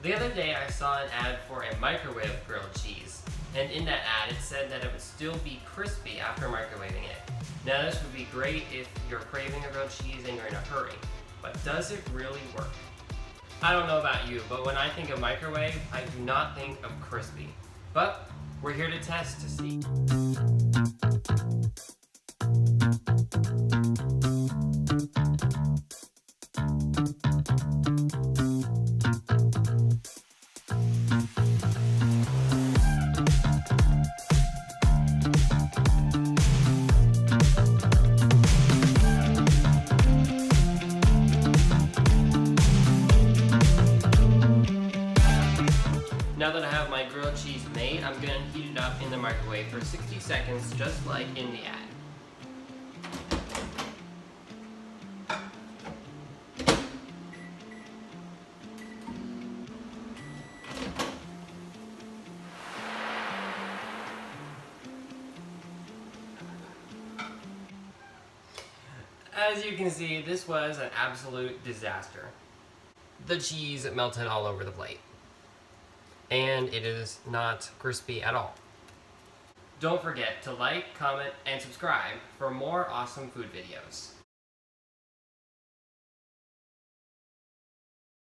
The other day I saw an ad for a microwave grilled cheese, and in that ad it said that it would still be crispy after microwaving it. Now this would be great if you're craving a grilled cheese and you're in a hurry, but does it really work? I don't know about you, but when I think of microwave, I do not think of crispy. But we're here to test to see. Now that I have my grilled cheese made, I'm going to heat it up in the microwave for 60 seconds, just like in the ad. As you can see, this was an absolute disaster. The cheese melted all over the plate, and it is not crispy at all. Don't forget to like, comment, and subscribe for more awesome food videos.